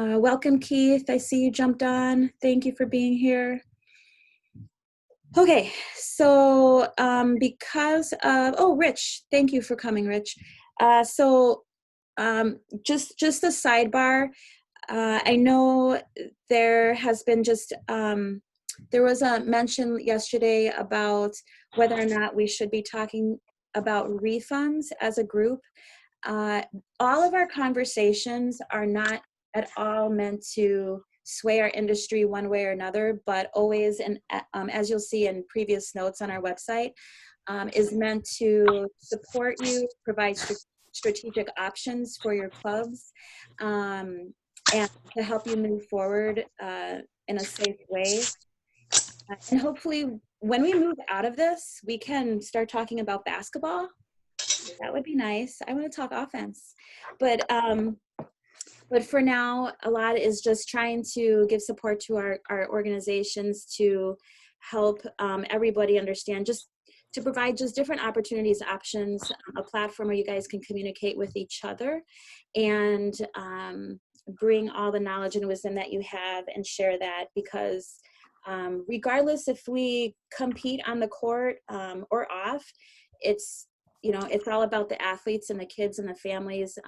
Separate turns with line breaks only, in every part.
Welcome, Keith. I see you jumped on. Thank you for being here. Okay, so because of, oh, Rich, thank you for coming, Rich. Just a sidebar. I know there has been there was a mention yesterday about whether or not we should be talking about refunds as a group. All of our conversations are not at all meant to sway our industry one way or another, but always, and as you'll see in previous notes on our website, is meant to support you, provide strategic options for your clubs, and to help you move forward in a safe way. And hopefully when we move out of this, we can start talking about basketball. That would be nice. I want to talk offense. But for now, a lot is just trying to give support to our organizations to help everybody understand, just to provide just different opportunities, options, a platform where you guys can communicate with each other and bring all the knowledge and wisdom that you have and share that, because regardless if we compete on the court or off, it's all about the athletes and the kids and the families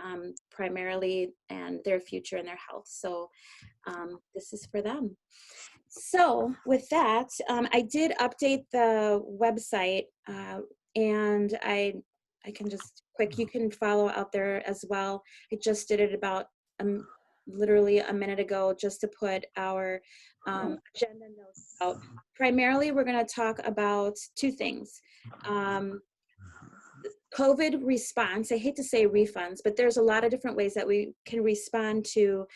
primarily, and their future and their health. So this is for them. So with that, I did update the website, and I can just you can follow out there as well. I just did it about literally a minute ago, just to put our agenda notes out. Primarily, we're going to talk about two things. COVID response. I hate to say refunds, but there's a lot of different ways that we can respond to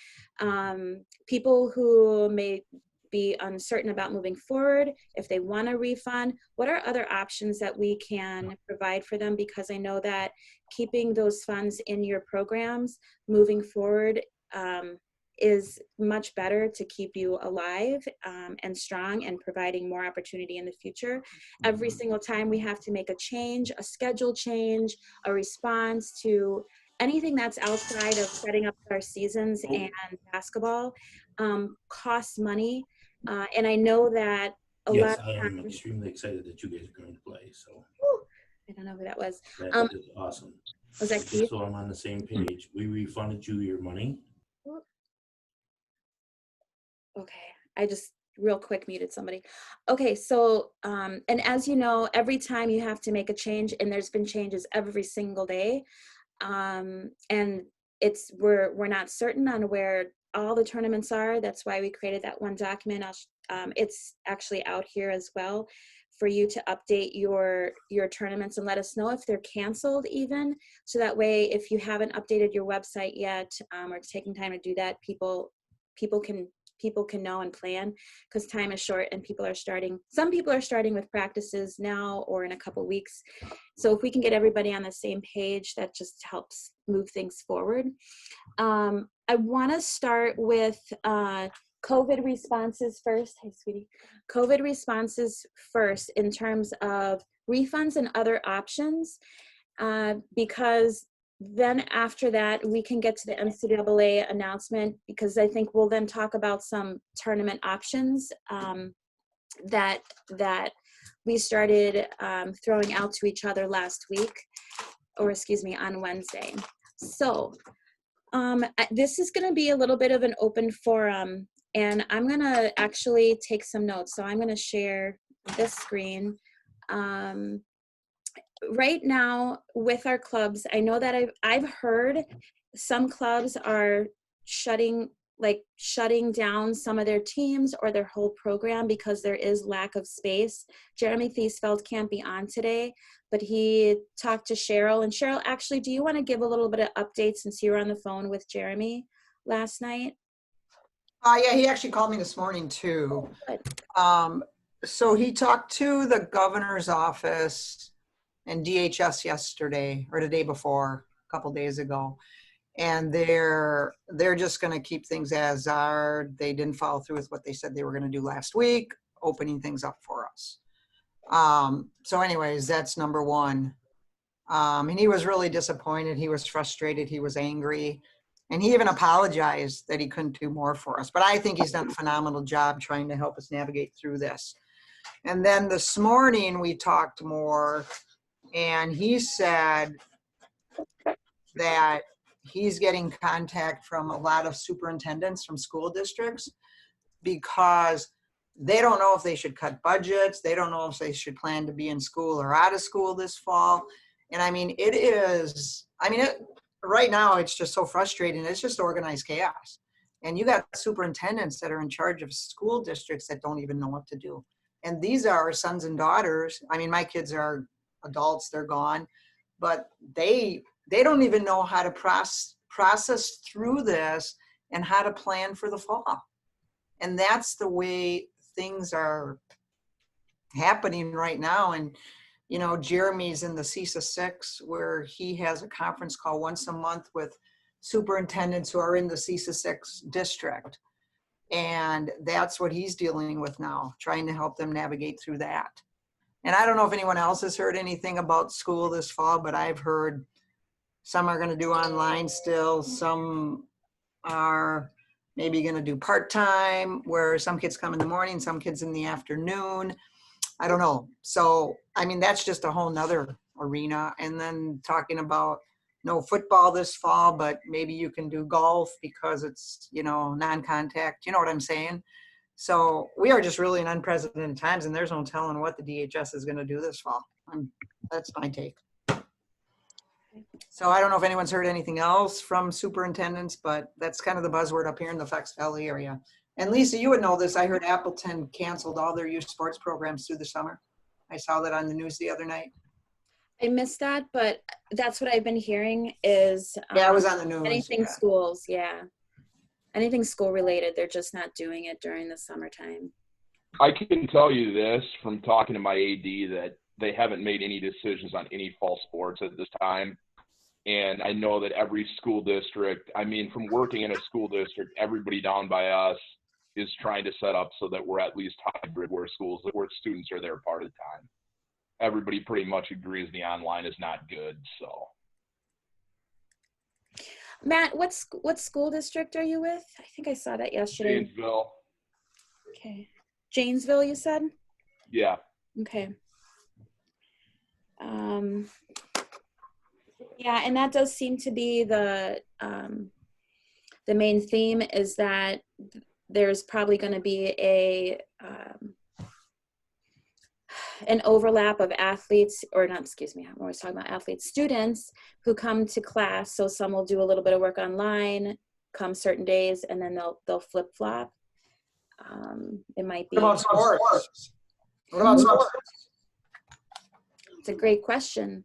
people who may be uncertain about moving forward. If they want a refund, what are other options that we can provide for them? Because I know that keeping those funds in your programs moving forward is much better to keep you alive and strong and providing more opportunity in the future. Every single time we have to make a change, a schedule change, a response to anything that's outside of setting up our seasons and basketball costs money. And I know that a lot
I am extremely excited that you guys are going to play. So
I don't know who that was.
That is awesome.
Was that Keith?
So I'm on the same page. We refunded you your money.
Okay, I just real quick muted somebody. Okay, so and as you know, every time you have to make a change, and there's been changes every single day, and we're not certain on where all the tournaments are. That's why we created that one document. It's actually out here as well for you to update your tournaments and let us know if they're canceled even. So that way, if you haven't updated your website yet or taking time to do that, people can know and plan, because time is short and some people are starting with practices now or in a couple weeks. So if we can get everybody on the same page, that just helps move things forward. I want to start with COVID responses first. Hey, sweetie. COVID responses first in terms of refunds and other options, because then after that, we can get to the NCAA announcement, because I think we'll then talk about some tournament options that we started throwing out to each other last week, or excuse me, on Wednesday. So this is going to be a little bit of an open forum, and I'm going to actually take some notes. So I'm going to share this screen. Right now with our clubs, I know that I've heard some clubs are shutting down some of their teams or their whole program because there is lack of space. Jeremy Thiesfeld can't be on today, but he talked to Cheryl. And Cheryl, actually, do you want to give a little bit of update since you were on the phone with Jeremy last night?
Yeah, he actually called me this morning too. So he talked to the governor's office and DHS yesterday or the day before, a couple days ago, and they're just going to keep things as are. They didn't follow through with what they said they were going to do last week, opening things up for us. So anyways, that's number one. And he was really disappointed. He was frustrated. He was angry. And he even apologized that he couldn't do more for us. But I think he's done a phenomenal job trying to help us navigate through this. And then this morning we talked more, and he said that he's getting contact from a lot of superintendents from school districts because they don't know if they should cut budgets. They don't know if they should plan to be in school or out of school this fall. And I mean, right now it's just so frustrating. It's just organized chaos. And you got superintendents that are in charge of school districts that don't even know what to do. And these are our sons and daughters. I mean, my kids are adults, they're gone, but they don't even know how to process through this and how to plan for the fall. And that's the way things are happening right now. And, you know, Jeremy's in the CISA 6, where he has a conference call once a month with superintendents who are in the CISA 6 district. And that's what he's dealing with now, trying to help them navigate through that. And I don't know if anyone else has heard anything about school this fall, but I've heard some are going to do online still. Some are maybe going to do part-time, where some kids come in the morning, some kids in the afternoon. I don't know. So, I mean, that's just a whole nother arena. And then talking about no football this fall, but maybe you can do golf because it's, you know, non-contact. You know what I'm saying? So we are just really in unprecedented times, and there's no telling what the DHS is going to do this fall. That's my take. So I don't know if anyone's heard anything else from superintendents, but that's kind of the buzzword up here in the Fox Valley area. And Lisa, you would know this. I heard Appleton canceled all their youth sports programs through the summer. I saw that on the news the other night.
I missed that, but that's what I've been hearing is
Yeah, it was on the news.
anything
Yeah.
schools, yeah. Anything school related, they're just not doing it during the summertime.
I can tell you this from talking to my AD that they haven't made any decisions on any fall sports at this time. And I know that every school district, I mean, from working in a school district, everybody down by us is trying to set up so that we're at least hybrid, where students are there part of the time. Everybody pretty much agrees the online is not good, so.
Matt, what school district are you with? I think I saw that yesterday.
Janesville.
Okay. Janesville, you said?
Yeah.
Okay. Yeah, and that does seem to be the main theme, is that there's probably going to be an overlap of athletes, or not, excuse me, I'm always talking about athletes, students who come to class. So some will do a little bit of work online, come certain days, and then they'll flip flop. It might be.
What about sports? What about sports?
It's a great question.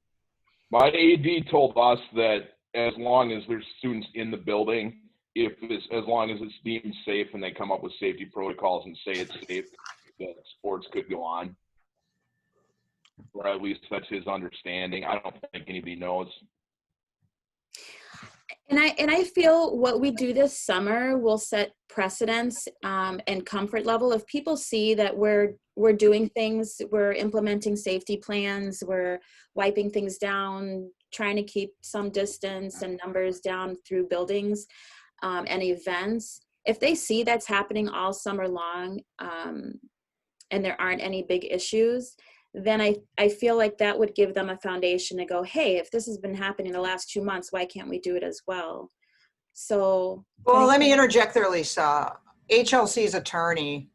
My AD told us that as long as there's students in the building, as long as it's deemed safe and they come up with safety protocols and say it's safe, that sports could go on. Or at least that's his understanding. I don't think anybody knows.
And I feel what we do this summer will set precedents and comfort level. If people see that we're doing things, we're implementing safety plans, we're wiping things down, trying to keep some distance and numbers down through buildings and events. If they see that's happening all summer long and there aren't any big issues, then I feel like that would give them a foundation to go, hey, if this has been happening the last 2 months, why can't we do it as well? So.
Well, let me interject there, Lisa. HLC's attorney,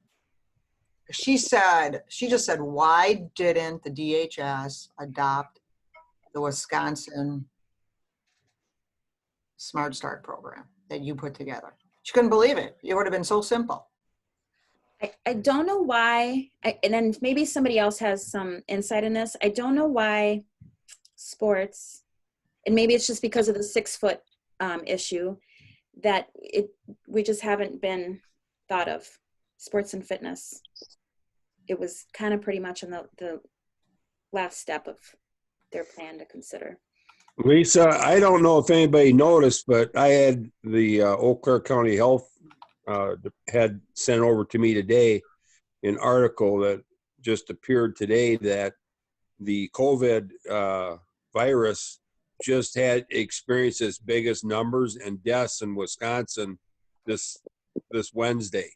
she just said, why didn't the DHS adopt the Wisconsin Smart Start program that you put together? She couldn't believe it. It would have been so simple.
I don't know why, and then maybe somebody else has some insight in this. I don't know why sports, and maybe it's just because of the 6-foot issue, that we just haven't been thought of. Sports and fitness. It was kind of pretty much on the last step of their plan to consider.
Lisa, I don't know if anybody noticed, but I had the Eau Claire County Health had sent over to me today an article that just appeared today that the COVID virus just had experienced its biggest numbers and deaths in Wisconsin this Wednesday.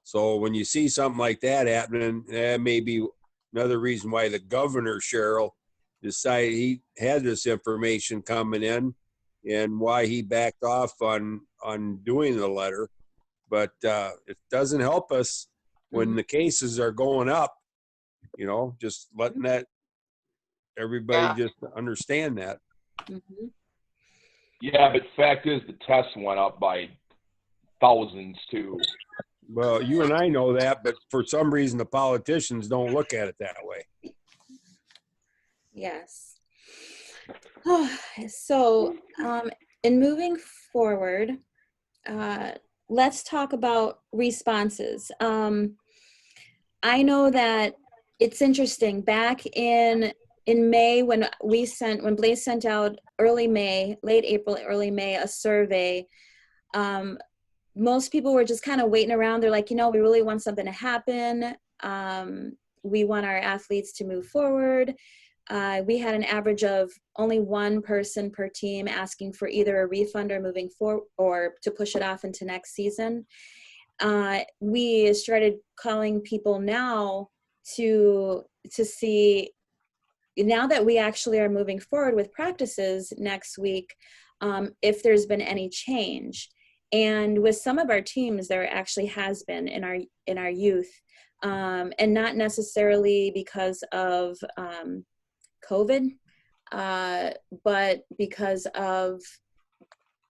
So when you see something like that happening, that may be another reason why the governor, Cheryl, decided he had this information coming in and why he backed off on doing the letter. But it doesn't help us when the cases are going up, you know, just letting that everybody just understand that.
Mhm.
Yeah, but fact is, the tests went up by thousands too.
Well, you and I know that, but for some reason, the politicians don't look at it that way.
Yes. So, in moving forward, let's talk about responses. I know that it's interesting. Back in May, when Blaze sent out early May, late April, early May, a survey, most people were just kind of waiting around. They're like, you know, we really want something to happen. We want our athletes to move forward. We had an average of only one person per team asking for either a refund or moving forward or to push it off into next season. We started calling people now to see, now that we actually are moving forward with practices next week, if there's been any change. And with some of our teams, there actually has been in our youth, and not necessarily because of COVID, but because of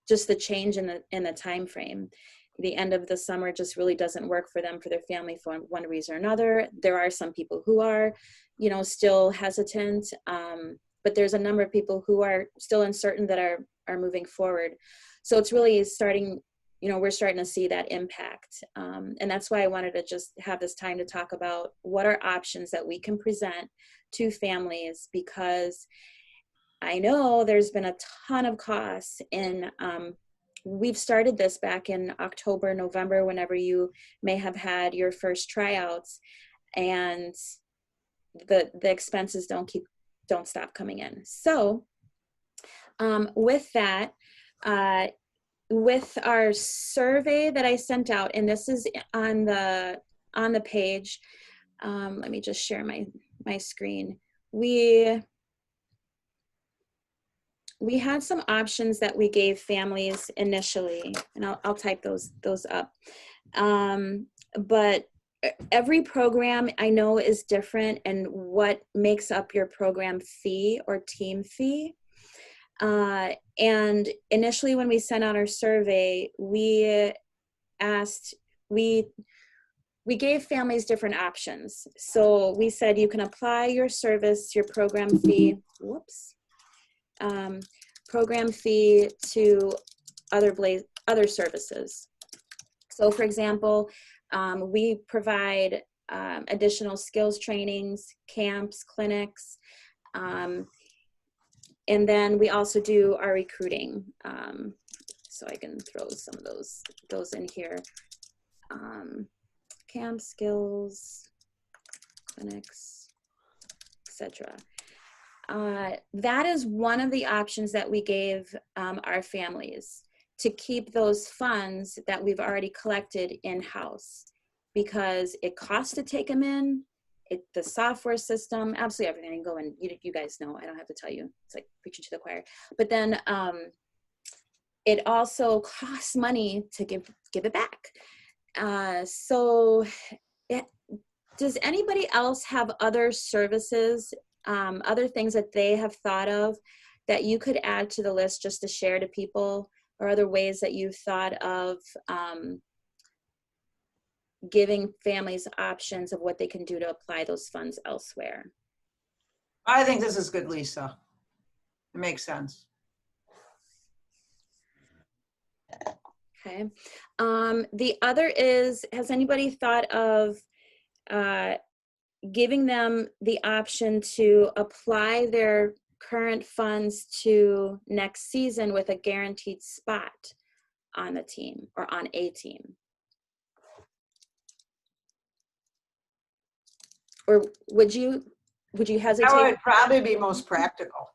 just the change in the time frame. The end of the summer just really doesn't work for them, for their family, for one reason or another. There are some people who are, you know, still hesitant, but there's a number of people who are still uncertain that are moving forward. So it's really starting, you know, we're starting to see that impact. And that's why I wanted to just have this time to talk about what are options that we can present to families, because I know there's been a ton of costs in, we've started this back in October, November, whenever you may have had your first tryouts, and the expenses don't stop coming in. So with that, with our survey that I sent out, and this is on the page, let me just share my screen. We had some options that we gave families initially, and I'll type those up. But every program I know is different, and what makes up your program fee or team fee. And initially when we sent out our survey, we gave families different options. So we said you can apply your program fee, program fee to other services. So for example, we provide additional skills trainings, camps, clinics, and then we also do our recruiting. So I can throw some of those in here. Camp, skills, clinics, etc. That is one of the options that we gave our families, to keep those funds that we've already collected in-house, because it costs to take them in. The software system, absolutely everything. Go and you guys know, I don't have to tell you. It's like preaching to the choir. But then it also costs money to give it back. Does anybody else have other services, other things that they have thought of that you could add to the list just to share to people, or other ways that you've thought of giving families options of what they can do to apply those funds elsewhere?
I think this is good, Lisa. It makes sense.
Okay. The other is, has anybody thought of giving them the option to apply their current funds to next season with a guaranteed spot on the team or on a team? Or would you hesitate?
That would probably be most practical.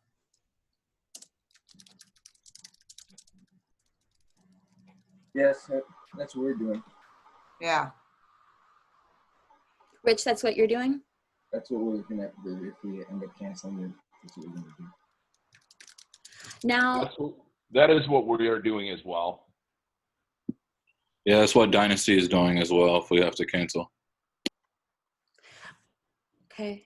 Yes, that's what we're doing.
Yeah.
Rich, that's what you're doing?
That's what we're looking at. If we end up canceling it, that's what we're going to do.
Now,
That is what we are doing as well.
Yeah, that's what Dynasty is doing as well if we have to cancel.
okay.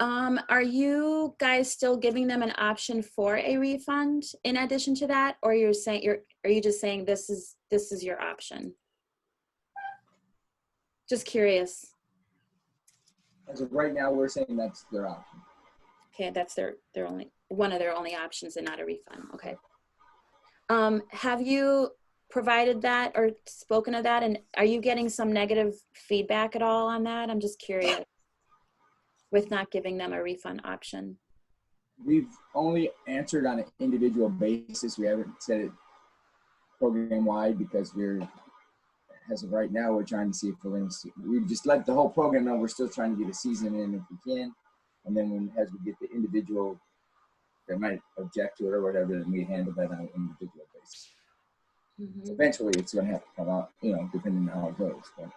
Are you guys still giving them an option for a refund in addition to that, or are you just saying this is your option? Just curious.
As of right now, we're saying that's their option.
Okay, that's their only one of their only options and not a refund. Okay. Have you provided that or spoken of that, and are you getting some negative feedback at all on that? I'm just curious with not giving them a refund option.
We've only answered on an individual basis. We haven't said it program-wide because as of right now, we're trying to see if we're going to see. We've just let the whole program know we're still trying to get a season in if we can. And then as we get the individual that might object to it or whatever, then we handle that on an individual basis.
Mm-hmm.
Eventually, it's going to have to come out, depending on how it goes. But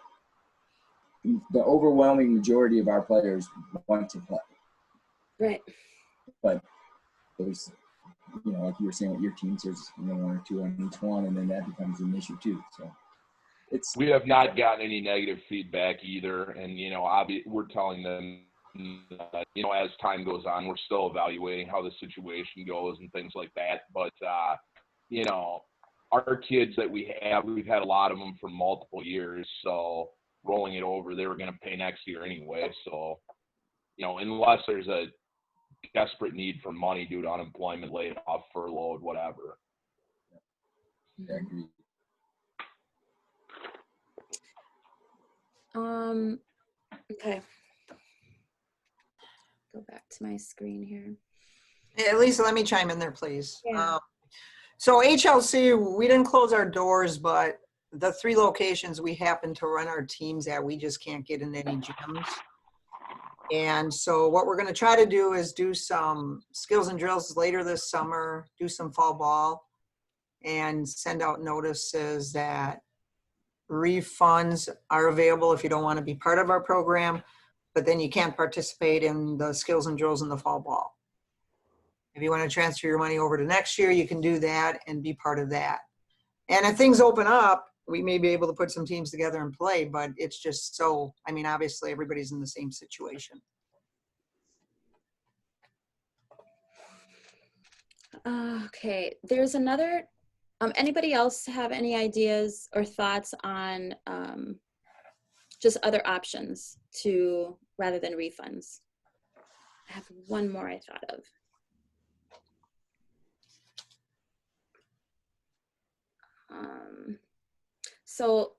the overwhelming majority of our players want to play.
Right.
But there's, like you were saying with your teams, there's one or two on each one, and then that becomes an issue too. So
We have not gotten any negative feedback either, and we're telling them, as time goes on, we're still evaluating how the situation goes and things like that. But our kids that we've had a lot of them for multiple years, so rolling it over, they were going to pay next year anyway. So, unless there's a desperate need for money due to unemployment, laid off, furloughed, whatever.
I agree.
Okay. Go back to my screen here.
Yeah, Lisa, let me chime in there, please.
Yeah.
So HLC, we didn't close our doors, but the 3 locations we happen to run our teams at, we just can't get in any gyms. And so what we're going to try to do is do some skills and drills later this summer, do some fall ball, and send out notices that refunds are available if you don't want to be part of our program, but then you can't participate in the skills and drills in the fall ball. If you want to transfer your money over to next year, you can do that and be part of that. And if things open up, we may be able to put some teams together and play, but it's just so, obviously everybody's in the same situation.
Okay, there's another, anybody else have any ideas or thoughts on just other options rather than refunds? I have one more I thought of. So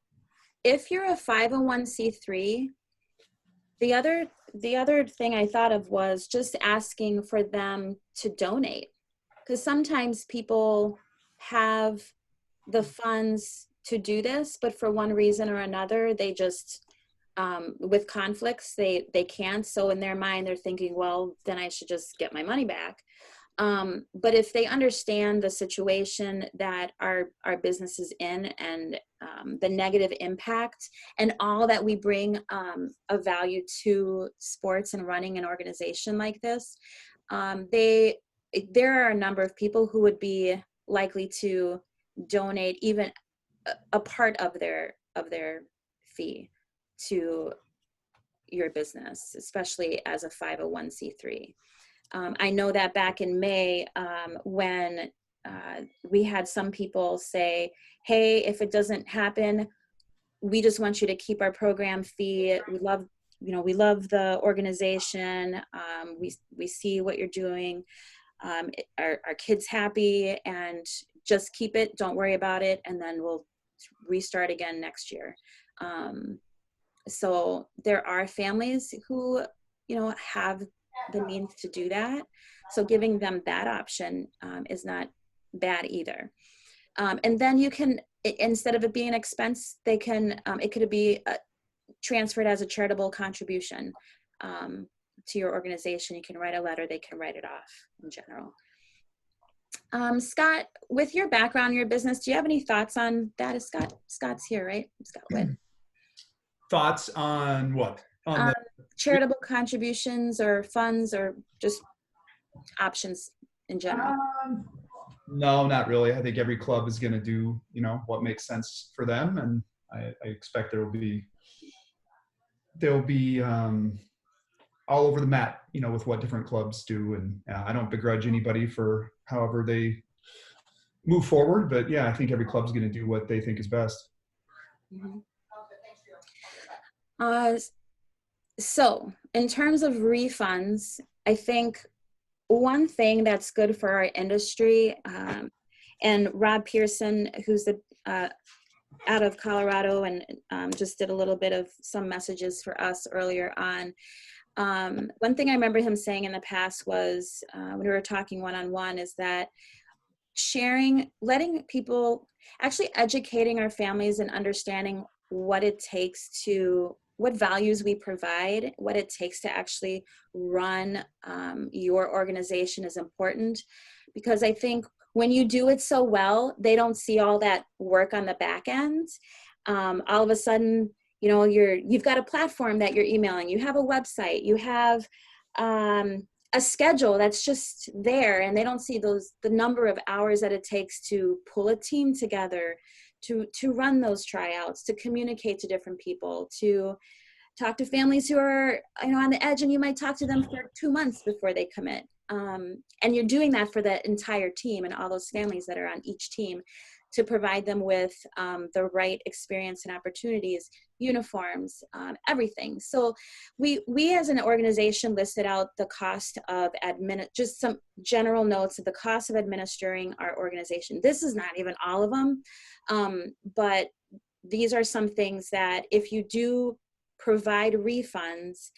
if you're a 501c3, the other thing I thought of was just asking for them to donate, because sometimes people have the funds to do this, but for one reason or another, they just, with conflicts, they can't. So in their mind, they're thinking, well, then I should just get my money back. But if they understand the situation that our business is in and the negative impact and all that we bring of value to sports and running an organization like this, there are a number of people who would be likely to donate even a part of their fee to your business, especially as a 501c3. I know that back in May, when we had some people say, hey, if it doesn't happen, we just want you to keep our program fee. We love the organization. We see what you're doing. Our kids happy, and just keep it. Don't worry about it. And then we'll restart again next year. So there are families who, have the means to do that. So giving them that option is not bad either. And then you can, instead of it being an expense, they can, it could be transferred as a charitable contribution to your organization. You can write a letter, they can write it off in general. Scott, with your background, your business, do you have any thoughts on that? Is Scott's here, right? Scott Witt.
Thoughts on what? On the,
Charitable contributions or funds or just options in general?
no, not really. I think every club is going to do, what makes sense for them, and I expect they'll be all over the map, with what different clubs do, and I don't begrudge anybody for however they move forward, but yeah, I think every club's going to do what they think is best.
Mm-hmm. So in terms of refunds, I think one thing that's good for our industry, and Rob Pearson, who's out of Colorado and just did a little bit of some messages for us earlier on. One thing I remember him saying in the past was when we were talking one-on-one is that letting people, actually educating our families and understanding what it takes what values we provide, what it takes to actually run your organization is important. Because I think when you do it so well, they don't see all that work on the back end. All of a sudden, you've got a platform that you're emailing, you have a website, you have a schedule that's just there, and they don't see the number of hours that it takes to pull a team together, to run those tryouts, to communicate to different people, to talk to families who are on the edge, and you might talk to them for 2 months before they commit. And you're doing that for the entire team and all those families that are on each team, to provide them with the right experience and opportunities, uniforms, everything. So we as an organization listed out the cost of just some general notes of the cost of administering our organization. This is not even all of them, but these are some things that if you do provide refunds,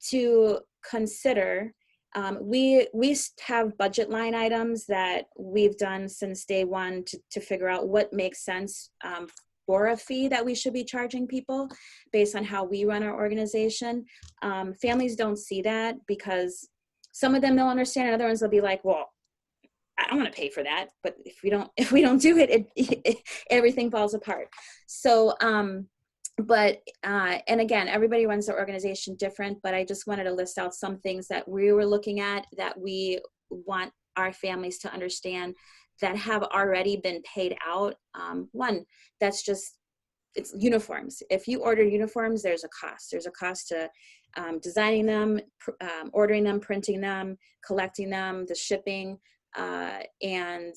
to consider. We have budget line items that we've done since day one to figure out what makes sense for a fee that we should be charging people based on how we run our organization. Families don't see that because some of them they'll understand, and other ones they'll be like, well, I don't want to pay for that. But if we don't do it, everything falls apart. So, and again, everybody runs their organization different, but I just wanted to list out some things that we were looking at that we want our families to understand that have already been paid out. One, it's uniforms. If you order uniforms, there's a cost. There's a cost to designing them, ordering them, printing them, collecting them, the shipping, and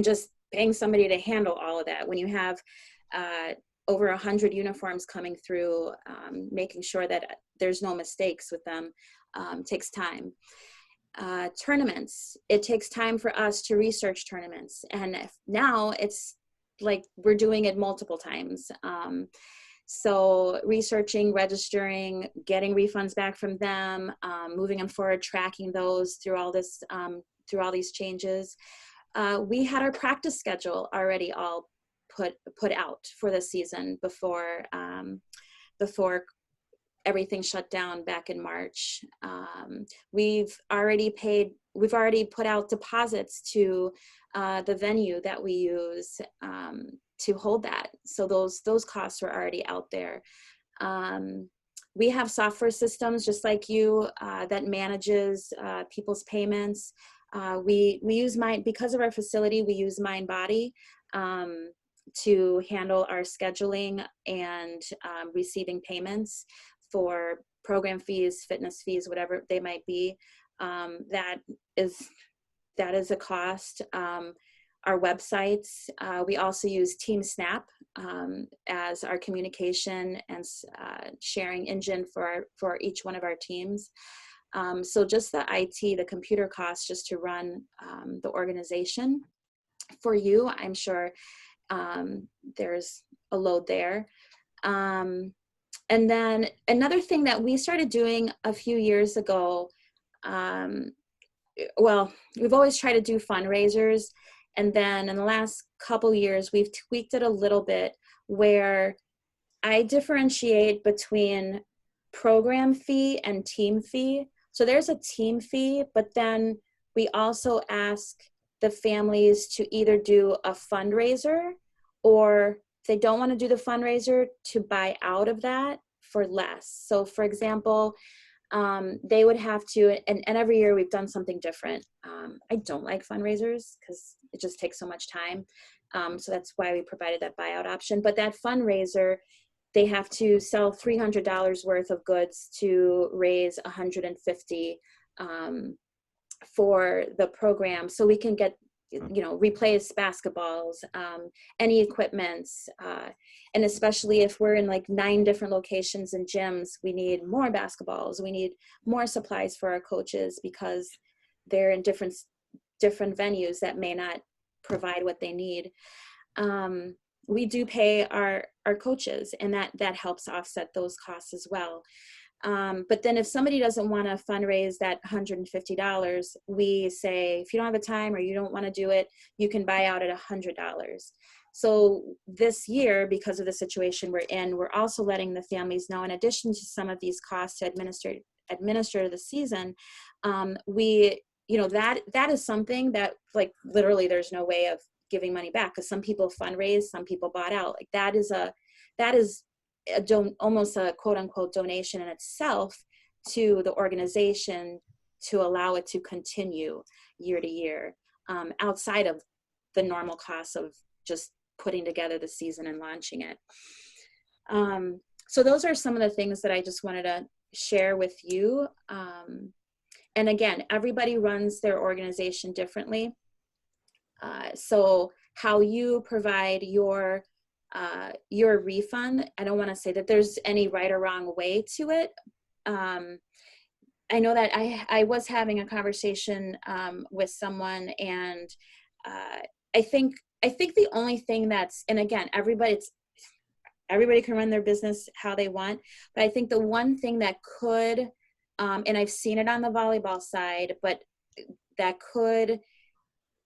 just paying somebody to handle all of that. When you have over 100 uniforms coming through, making sure that there's no mistakes with them takes time. Tournaments, it takes time for us to research tournaments, and now it's like we're doing it multiple times. So researching, registering, getting refunds back from them, moving them forward, tracking those through all these changes. We had our practice schedule already all put out for the season before everything shut down back in March. We've already put out deposits to the venue that we use to hold that. So those costs were already out there. We have software systems just like you that manages people's payments. We use because of our facility, we use MindBody to handle our scheduling and receiving payments for program fees, fitness fees, whatever they might be. That is a cost. Our websites, we also use TeamSnap as our communication and sharing engine for each one of our teams. So just the IT, the computer costs just to run the organization for you, I'm sure there's a load there. And then another thing that we started doing a few years ago, well, we've always tried to do fundraisers. And then in the last couple years, we've tweaked it a little bit where I differentiate between program fee and team fee. So there's a team fee, but then we also ask the families to either do a fundraiser, or if they don't want to do the fundraiser, to buy out of that for less. So for example, they would have to, and every year we've done something different. I don't like fundraisers because it just takes so much time. So that's why we provided that buyout option. But that fundraiser, they have to sell $300 worth of goods to raise $150 for the program, so we can get, replace basketballs, any equipments, and especially if we're in like 9 different locations and gyms, we need more basketballs, we need more supplies for our coaches because they're in different venues that may not provide what they need. We do pay our coaches, and that helps offset those costs as well. But then if somebody doesn't want to fundraise that $150, we say, if you don't have the time or you don't want to do it, you can buy out at $100. So this year, because of the situation we're in, we're also letting the families know, in addition to some of these costs to administer the season, that is something that, like, literally there's no way of giving money back, because some people fundraised, some people bought out. Like that is almost a quote unquote donation in itself to the organization to allow it to continue year to year, outside of the normal costs of just putting together the season and launching it. So those are some of the things that I just wanted to share with you. And again, everybody runs their organization differently. So how you provide your refund, I don't want to say that there's any right or wrong way to it. I know that I was having a conversation with someone, and I think the only thing that's, and again, everybody can run their business how they want, but I think the one thing that could, and I've seen it on the volleyball side, but that could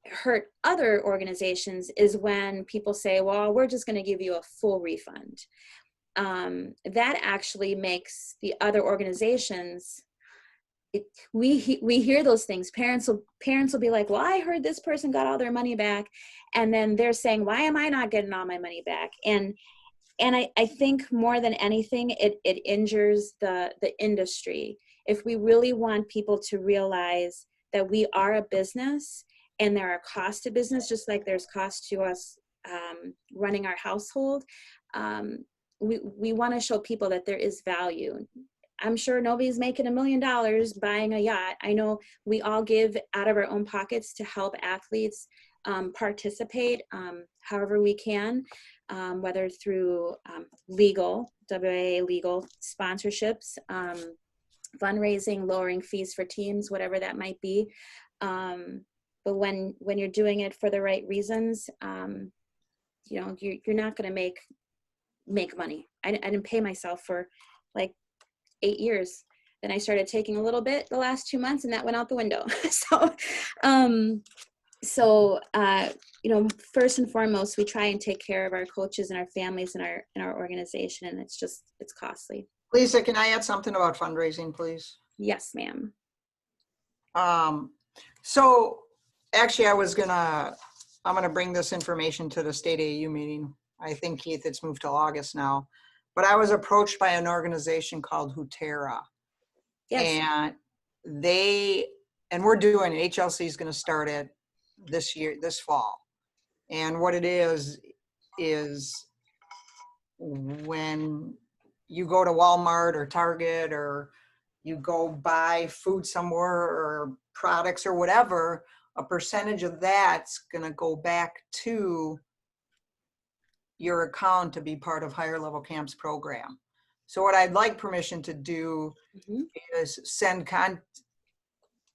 hurt other organizations, is when people say, well, we're just going to give you a full refund. That actually makes the other organizations, we hear those things. Parents will be like, well, I heard this person got all their money back, and then they're saying, why am I not getting all my money back? And I think more than anything, it injures the industry. If we really want people to realize that we are a business, and there are costs to business, just like there's costs to us running our household, we want to show people that there is value. I'm sure nobody's making $1 million buying a yacht. I know we all give out of our own pockets to help athletes participate however we can, whether through legal, WAA legal sponsorships, fundraising, lowering fees for teams, whatever that might be. But when you're doing it for the right reasons, you're not going to make money. I didn't pay myself for like 8 years. Then I started taking a little bit the last 2 months, and that went out the window. So first and foremost, we try and take care of our coaches and our families and our organization, and it's costly.
Lisa, can I add something about fundraising, please?
Yes, ma'am.
So actually, I'm gonna bring this information to the state AAU meeting. I think, Keith, it's moved to August now, but I was approached by an organization called Hutera.
Yes.
And we're doing it. HLC is going to start it this fall. And what it is when you go to Walmart or Target, or you go buy food somewhere or products or whatever, a percentage of that's going to go back to your account to be part of Higher Level Camp's program. So what I'd like permission to do is send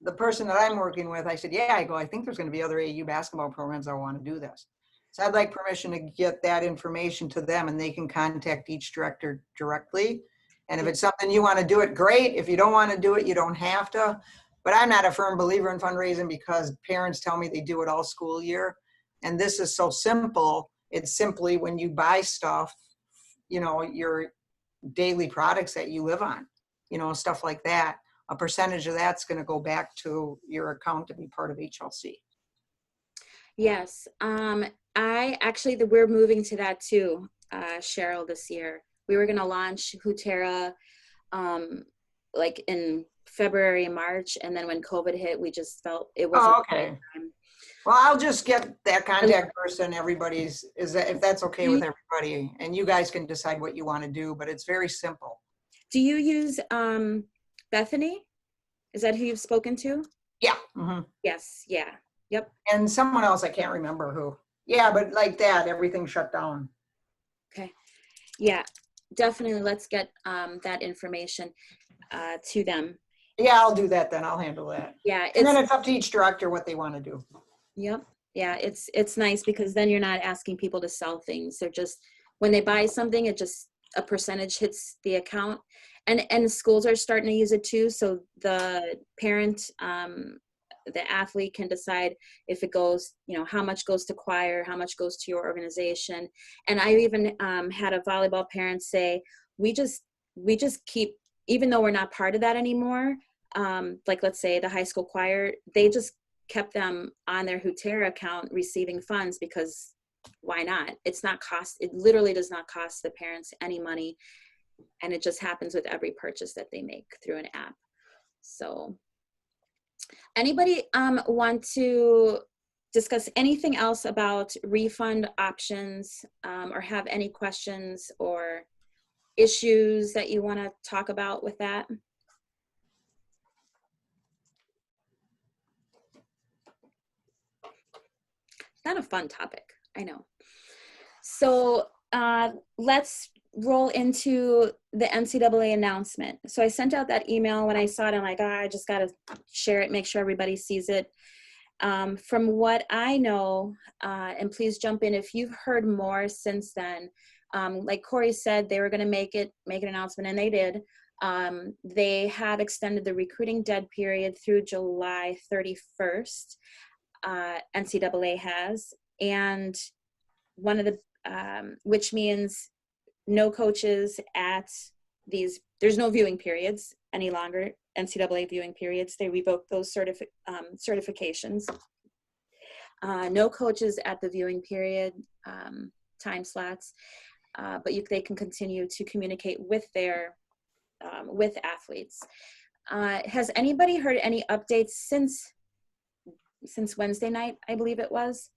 the person that I'm working with. I said, I think there's going to be other AAU basketball programs that want to do this. So I'd like permission to get that information to them, and they can contact each director directly. And if it's something you want to do it, great. If you don't want to do it, you don't have to. But I'm not a firm believer in fundraising, because parents tell me they do it all school year. And this is so simple. It's simply when you buy stuff, your daily products that you live on, stuff like that. a percentage of that's going to go back to your account to be part of HLC.
Yes. We're moving to that too, Cheryl, this year. We were going to launch Hutera like in February, March, and then when COVID hit, we just felt it wasn't
Oh, okay.
the right time.
Well, I'll just get that contact person, if that's okay with everybody, and you guys can decide what you want to do, but it's very simple.
Do you use Bethany? Is that who you've spoken to?
Yeah. Mm-hmm.
Yes. Yeah. Yep.
And someone else, I can't remember who. Yeah, but like that, everything shut down.
Okay. Yeah, definitely. Let's get that information to them.
Yeah, I'll do that then. I'll handle that.
Yeah.
And then it's up to each director what they want to do.
Yep. Yeah, it's nice because then you're not asking people to sell things. They're just, when they buy something, it just, a percentage hits the account. And schools are starting to use it too. So the parent, the athlete can decide if it goes, how much goes to choir, how much goes to your organization. And I even had a volleyball parent say, we just keep, even though we're not part of that anymore, like let's say the high school choir, they just kept them on their Hutera account receiving funds because why not? It literally does not cost the parents any money. And it just happens with every purchase that they make through an app. So anybody want to discuss anything else about refund options or have any questions or issues that you want to talk about with that? Not a fun topic, I know. So let's roll into the NCAA announcement. So I sent out that email when I saw it. I'm like, I just got to share it, make sure everybody sees it. From what I know, and please jump in if you've heard more since then. Like Corey said, they were going to make an announcement, and they did. They have extended the recruiting dead period through July 31st. NCAA has, and one of the which means no coaches at these, there's no viewing periods any longer, NCAA viewing periods. They revoked those certifications. No coaches at the viewing period time slots, but they can continue to communicate with their with athletes. Has anybody heard any updates since Wednesday night, I believe it was?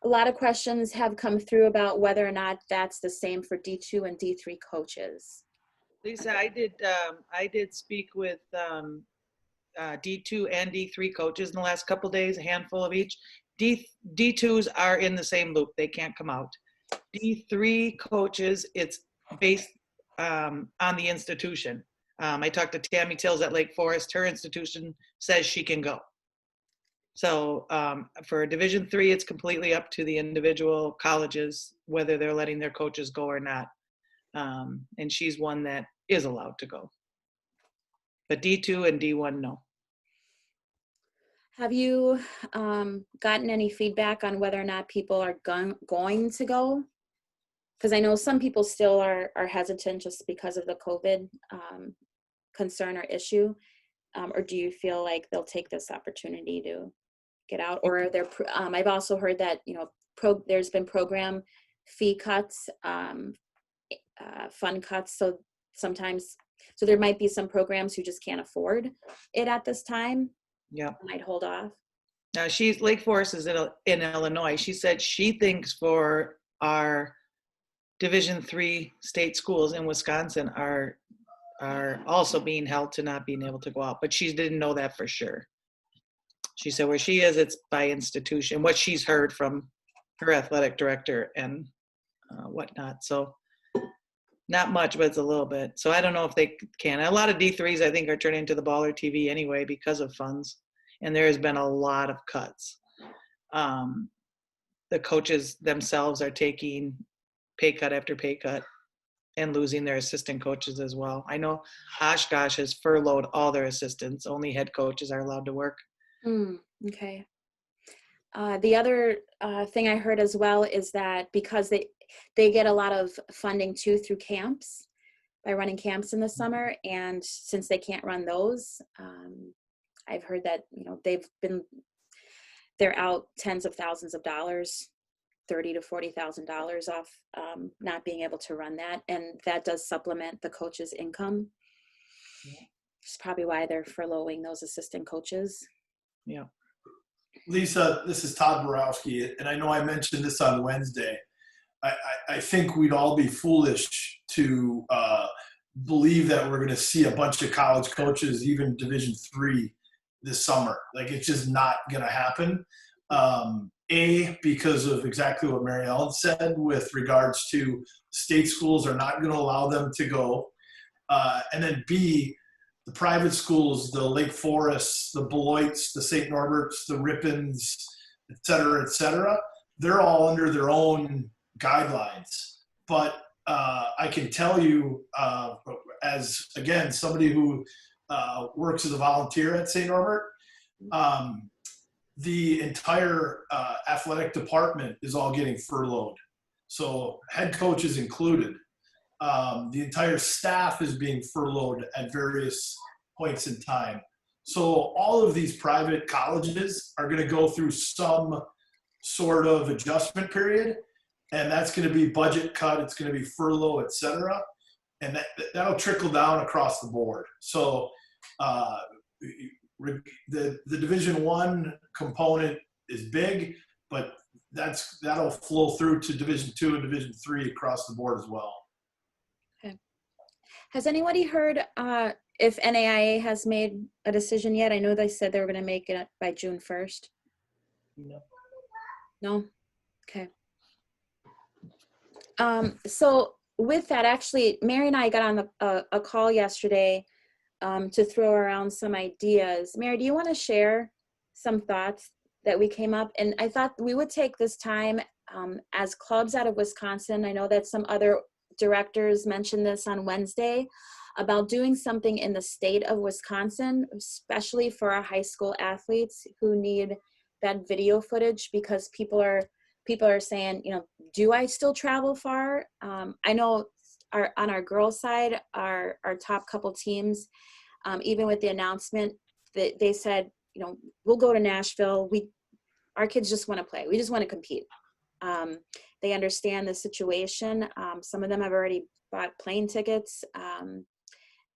A lot of questions have come through about whether or not that's the same for D2 and D3 coaches.
Lisa, I did speak with D2 and D3 coaches in the last couple of days, a handful of each. D2s are in the same loop. They can't come out. D3 coaches, it's based on the institution. I talked to Tammy Tills at Lake Forest. Her institution says she can go. So for Division III, it's completely up to the individual colleges whether they're letting their coaches go or not. And she's one that is allowed to go. But D2 and D1, no.
Have you gotten any feedback on whether or not people are going to go? Because I know some people still are hesitant just because of the COVID concern or issue. Or do you feel like they'll take this opportunity to get out? Or I've also heard that there's been program fee cuts, fund cuts. So sometimes, there might be some programs who just can't afford it at this time.
Yeah,
might hold off.
Now Lake Forest is in Illinois. She said she thinks for our Division III state schools in Wisconsin are also being held to not being able to go out, but she didn't know that for sure. She said where she is, it's by institution, what she's heard from her athletic director and whatnot. So not much, but it's a little bit. So I don't know if they can. A lot of D3s, I think, are turning into the Baller TV anyway because of funds. And there has been a lot of cuts. The coaches themselves are taking pay cut after pay cut and losing their assistant coaches as well. I know Oshkosh has furloughed all their assistants. Only head coaches are allowed to work.
Okay. The other thing I heard as well is that because they get a lot of funding too through camps, by running camps in the summer. And since they can't run those, I've heard that, they're out tens of thousands of dollars, $30,000 to $40,000 off not being able to run that. And that does supplement the coach's income. It's probably why they're furloughing those assistant coaches.
Yeah.
Lisa, this is Todd Borowski, and I know I mentioned this on Wednesday. I think we'd all be foolish to believe that we're going to see a bunch of college coaches, even Division III, this summer. Like, it's just not going to happen. Because of exactly what Mary Ellen said with regards to state schools are not going to allow them to go. And then B, the private schools, the Lake Forests, the Beloits, the St. Norberts, the Rippons, et cetera, they're all under their own guidelines. But I can tell you, as, again, somebody who works as a volunteer at St. Norbert, the entire athletic department is all getting furloughed. So head coaches included. The entire staff is being furloughed at various points in time. So all of these private colleges are going to go through some sort of adjustment period, and that's going to be budget cut. It's going to be furlough, et cetera. And that'll trickle down across the board. So the Division I component is big, but that'll flow through to Division II and Division III across the board as well.
Okay. Has anybody heard if NAIA has made a decision yet? I know they said they were going to make it by June 1st.
No.
No? Okay. So with that, actually, Mary and I got on a call yesterday to throw around some ideas. Mary, do you want to share some thoughts that we came up? And I thought we would take this time as clubs out of Wisconsin. I know that some other directors mentioned this on Wednesday about doing something in the state of Wisconsin, especially for our high school athletes who need that video footage, because people are saying, do I still travel far? I know on our girls' side, our top couple teams, even with the announcement, that they said, we'll go to Nashville. Our kids just want to play. We just want to compete. They understand the situation. Some of them have already bought plane tickets.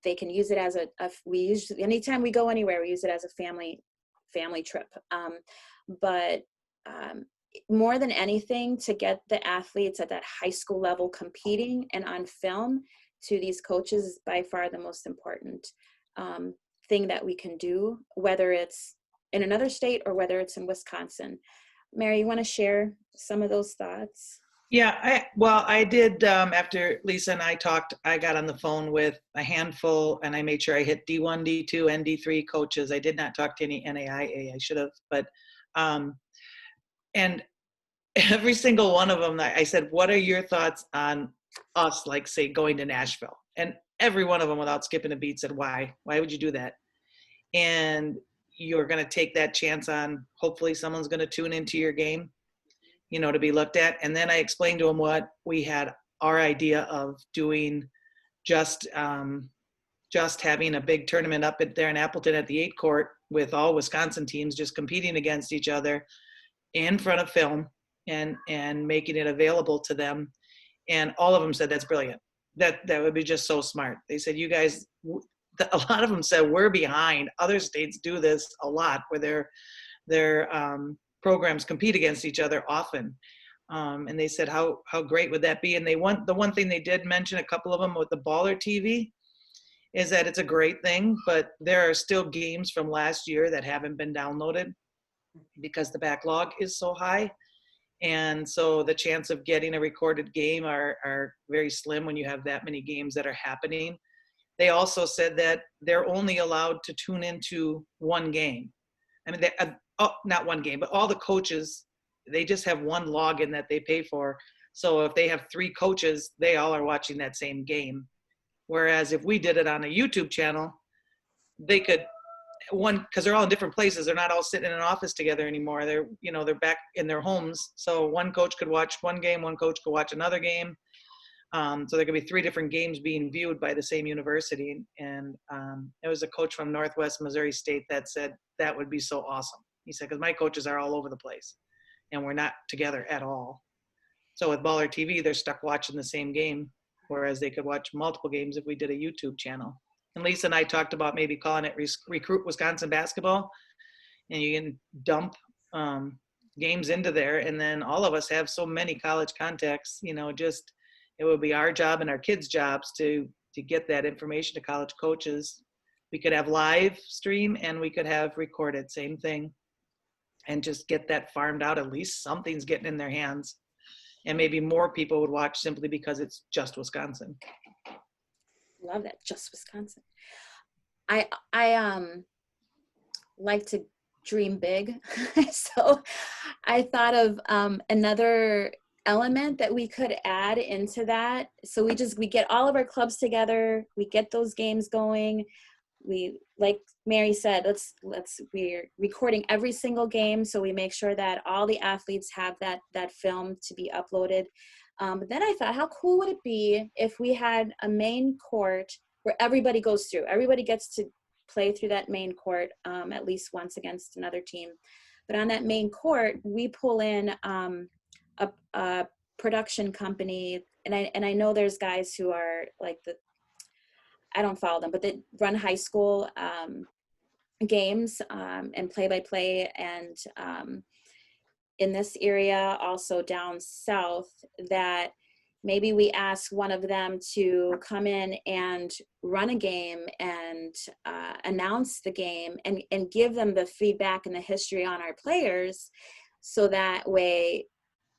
They can use it as anytime we go anywhere, we use it as a family trip. But more than anything, to get the athletes at that high school level competing and on film to these coaches is by far the most important thing that we can do, whether it's in another state or whether it's in Wisconsin. Mary, you want to share some of those thoughts?
Yeah, I did, after Lisa and I talked, I got on the phone with a handful and I made sure I hit D1, D2, and D3 coaches. I did not talk to any NAIA, I should have, but, and every single one of them, I said, what are your thoughts on us, like, say, going to Nashville? And every one of them, without skipping a beat, said, why would you do that? And you're going to take that chance on, hopefully someone's going to tune into your game, to be looked at. And then I explained to them what we had, our idea of doing, just having a big tournament up there in Appleton at the 8 court with all Wisconsin teams just competing against each other in front of film and making it available to them. And all of them said, that's brilliant. That would be just so smart. They said, you guys, a lot of them said, we're behind. Other states do this a lot where their programs compete against each other often. And they said, how great would that be? And the one thing they did mention, a couple of them, with the Baller TV, is that it's a great thing, but there are still games from last year that haven't been downloaded because the backlog is so high. And so the chance of getting a recorded game are very slim when you have that many games that are happening. They also said that they're only allowed to tune into one game. I mean, not one game, but all the coaches, they just have one login that they pay for. So if they have 3 coaches, they all are watching that same game. Whereas if we did it on a YouTube channel, they could, because they're all in different places. They're not all sitting in an office together anymore. They're back in their homes. So one coach could watch one game, one coach could watch another game. So there could be 3 different games being viewed by the same university. And it was a coach from Northwest Missouri State that said that would be so awesome. He said, because my coaches are all over the place and we're not together at all. So with Baller TV, they're stuck watching the same game, whereas they could watch multiple games if we did a YouTube channel. And Lisa and I talked about maybe calling it Recruit Wisconsin Basketball, and you can dump games into there, and then all of us have so many college contacts, you know, just it would be our job and our kids' jobs to get that information to college coaches. We could have live stream and we could have recorded, same thing, and just get that farmed out. At least something's getting in their hands, and maybe more people would watch simply because it's just Wisconsin.
Love that, just Wisconsin. I like to dream big. So I thought of another element that we could add into that. So we get all of our clubs together, we get those games going. We, like Mary said, we're recording every single game, so we make sure that all the athletes have that film to be uploaded. But then I thought, how cool would it be if we had a main court where everybody goes through, everybody gets to play through that main court at least once against another team. But on that main court, we pull in a production company, and I know there's guys who are like I don't follow them, but they run high school games and play-by-play, and in this area, also down south, that maybe we ask one of them to come in and run a game and announce the game and give them the feedback and the history on our players. So that way,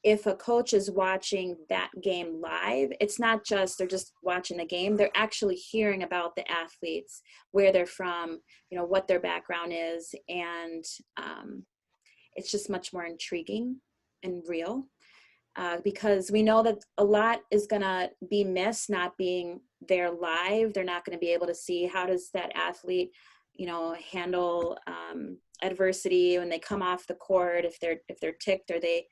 if a coach is watching that game live, it's not just they're just watching the game, they're actually hearing about the athletes, where they're from, you know, what their background is, and it's just much more intriguing and real, because we know that a lot is gonna be missed not being there live. They're not gonna be able to see how does that athlete, you know, handle adversity when they come off the court. If they're ticked, are they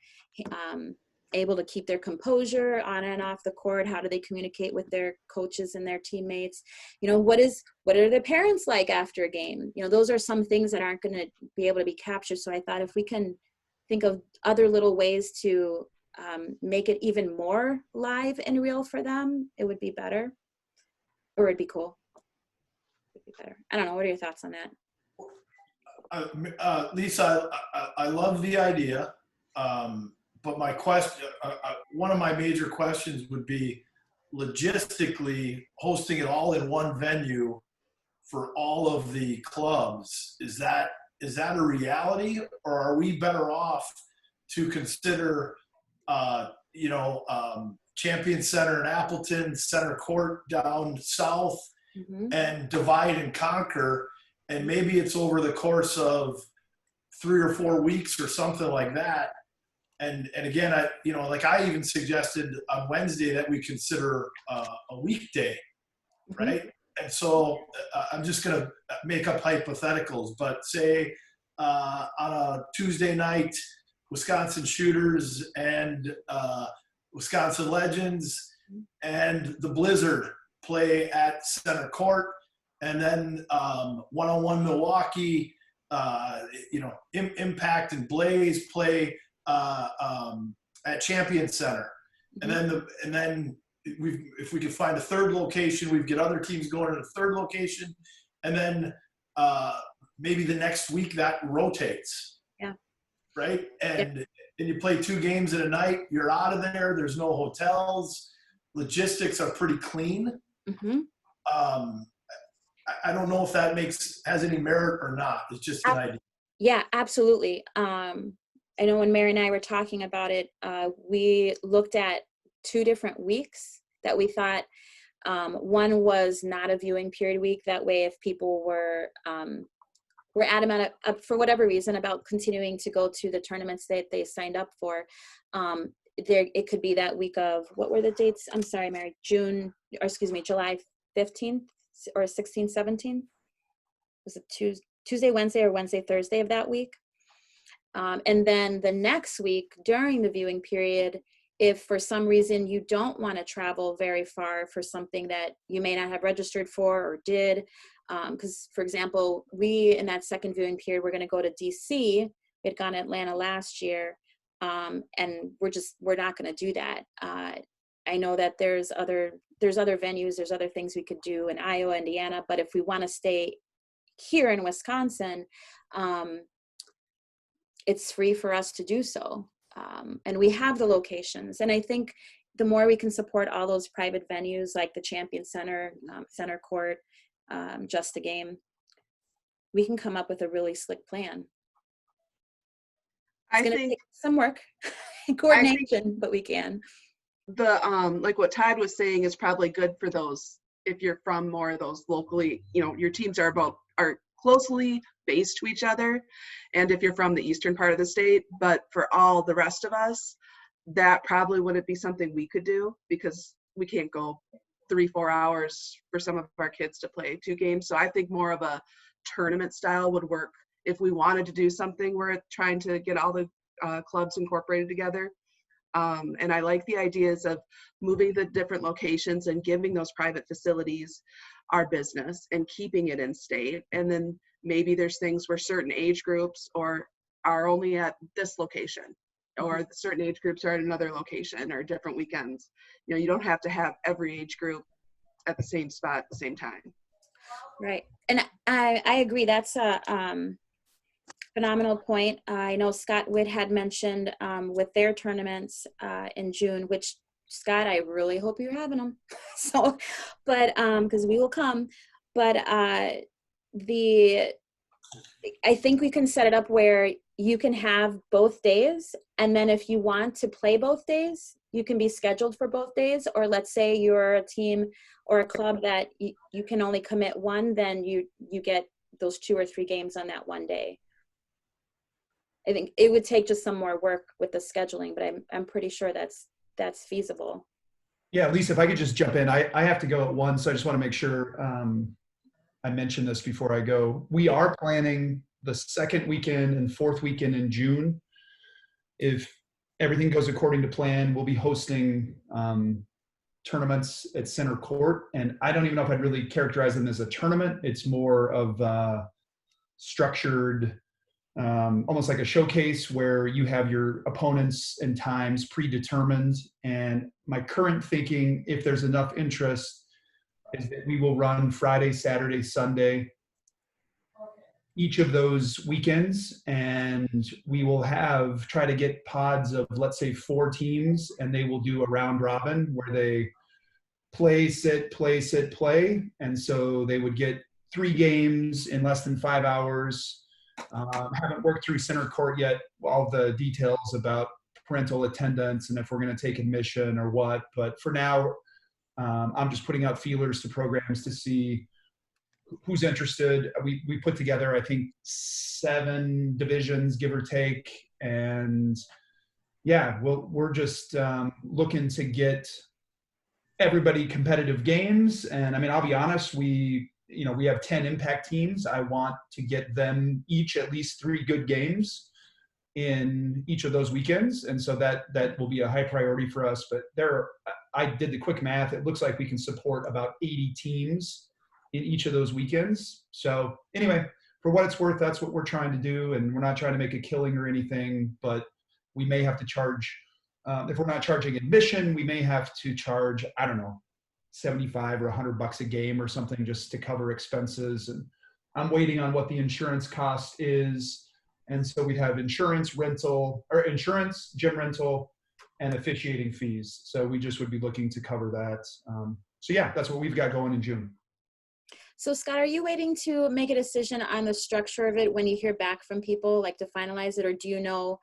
able to keep their composure on and off the court? How do they communicate with their coaches and their teammates? You know, what are their parents like after a game? You know, those are some things that aren't going to be able to be captured. So I thought if we can think of other little ways to make it even more live and real for them, it would be better, or it'd be cool. It'd be better. I don't know. What are your thoughts on that?
Lisa, I love the idea, but my question, one of my major questions would be logistically hosting it all in one venue for all of the clubs. Is that a reality, or are we better off to consider, Champion Center in Appleton, Center Court down south, and divide and conquer? And maybe it's over the course of 3 or 4 weeks or something like that. And again, I even suggested on Wednesday that we consider a weekday, right? And so I'm just going to make up hypotheticals, but say on a Tuesday night, Wisconsin Shooters and Wisconsin Legends and the Blizzard play at Center Court. And then one-on-one Milwaukee, Impact and Blaze play at Champion Center. And then if we could find a third location, we'd get other teams going to the third location. And then maybe the next week that rotates. Yeah. Right? And you play 2 games in a night, you're out of there. There's no hotels. Logistics are pretty clean. I don't know if that has any merit or not. It's just an idea.
Yeah, absolutely. I know when Mary and I were talking about it, we looked at 2 different weeks that we thought. One was not a viewing period week. That way, if people were adamant for whatever reason about continuing to go to the tournaments that they signed up for, it could be that week of, what were the dates? I'm sorry, Mary, July 15th. Or 16, 17? Was it Tuesday, Wednesday, or Wednesday, Thursday of that week? And then the next week during the viewing period, if for some reason you don't want to travel very far for something that you may not have registered for or did, because for example, we in that second viewing period, we're going to go to DC. We had gone to Atlanta last year, and we're not going to do that. I know that there's other venues, there's other things we could do in Iowa, Indiana, but if we want to stay here in Wisconsin, it's free for us to do so. And we have the locations. And I think the more we can support all those private venues like the Champion Center, Center Court, Just a Game, we can come up with a really slick plan. It's going to take some work and coordination, but we can.
The like what Todd was saying is probably good for those if you're from more of those locally, your teams are closely based to each other, and if you're from the eastern part of the state. But for all the rest of us, that probably wouldn't be something we could do, because we can't go 3-4 hours for some of our kids to play 2 games. So I think more of a tournament style would work if we wanted to do something. We're trying to get all the clubs incorporated together. And I like the ideas of moving the different locations and giving those private facilities our business and keeping it in state. And then maybe there's things where certain age groups are only at this location, or certain age groups are at another location, or different weekends. You don't have to have every age group at the same spot at the same time.
Right. And I agree. That's a phenomenal point. I know Scott Witt had mentioned with their tournaments in June, which Scott, I really hope you're having them. So, but because we will come. But I think we can set it up where you can have both days, and then if you want to play both days, you can be scheduled for both days. Or let's say you're a team or a club that you can only commit one, then you get those 2 or 3 games on that one day. I think it would take just some more work with the scheduling, but I'm pretty sure that's feasible.
Yeah, Lisa, if I could just jump in. I have to go at 1, so I just want to make sure I mention this before I go. We are planning the second weekend and fourth weekend in June. If everything goes according to plan, we'll be hosting tournaments at Center Court. And I don't even know if I'd really characterize them as a tournament. It's more of structured, almost like a showcase where you have your opponents and times predetermined. And my current thinking, if there's enough interest, is that we will run Friday, Saturday, Sunday, each of those weekends, and we will try to get pods of, let's say, 4 teams, and they will do a round robin where they play, sit, play. And so they would get 3 games in less than 5 hours. Haven't worked through Center Court yet, all the details about parental attendance and if we're going to take admission or what. But for now, I'm just putting out feelers to programs to see who's interested. We put together, I think, 7 divisions, give or take. And yeah, we're just looking to get everybody competitive games. And I mean, I'll be honest, we have 10 impact teams. I want to get them each at least 3 good games in each of those weekends. And so that will be a high priority for us. But I did the quick math. It looks like we can support about 80 teams in each of those weekends. So anyway, for what it's worth, that's what we're trying to do. And we're not trying to make a killing or anything, but we may have to charge, if we're not charging admission, we may have to charge, I don't know, $75 or $100 a game or something just to cover expenses. And I'm waiting on what the insurance cost is. And so we'd have insurance, gym rental, and officiating fees. So we just would be looking to cover that. So yeah, that's what we've got going in June.
So Scott, are you waiting to make a decision on the structure of it when you hear back from people, like to finalize it? Or do you know,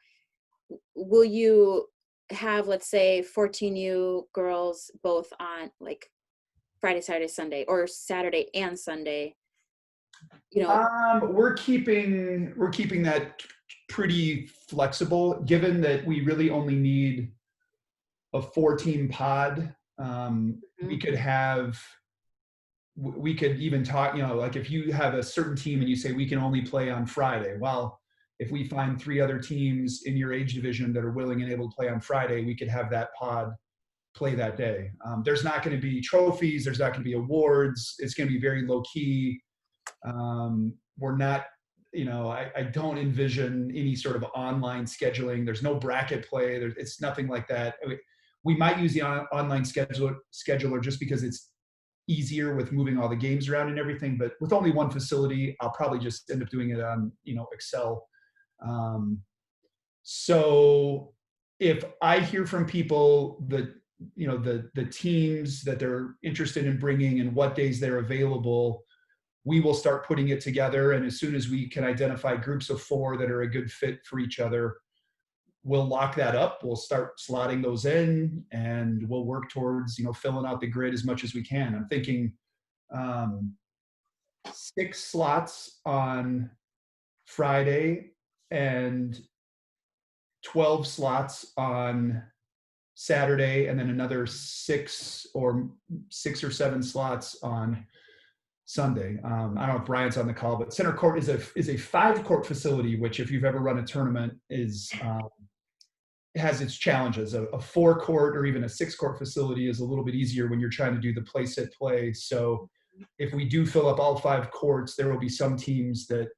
will you have, let's say, 14U girls both on like Friday, Saturday, Sunday, or Saturday and Sunday?
We're keeping that pretty flexible, given that we really only need a 4-team pod. We could even talk, like if you have a certain team and you say we can only play on Friday, well, if we find 3 other teams in your age division that are willing and able to play on Friday, we could have that pod play that day. There's not going to be trophies. There's not going to be awards. It's going to be very low key. We're not, I don't envision any sort of online scheduling. There's no bracket play. It's nothing like that. We might use the online scheduler just because it's easier with moving all the games around and everything. But with only one facility, I'll probably just end up doing it on, Excel. So if I hear from people that, the teams that they're interested in bringing and what days they're available, we will start putting it together. And as soon as we can identify groups of 4 that are a good fit for each other, we'll lock that up. We'll start slotting those in, and we'll work towards, filling out the grid as much as we can. I'm thinking 6 slots on Friday and 12 slots on Saturday, and then another 6 or 7 slots on Sunday. I don't know if Brian's on the call, but center court is a 5-court facility, which if you've ever run a tournament has its challenges. A 4-court or even a 6-court facility is a little bit easier when you're trying to do the play set play. So if we do fill up all 5 courts, there will be some teams that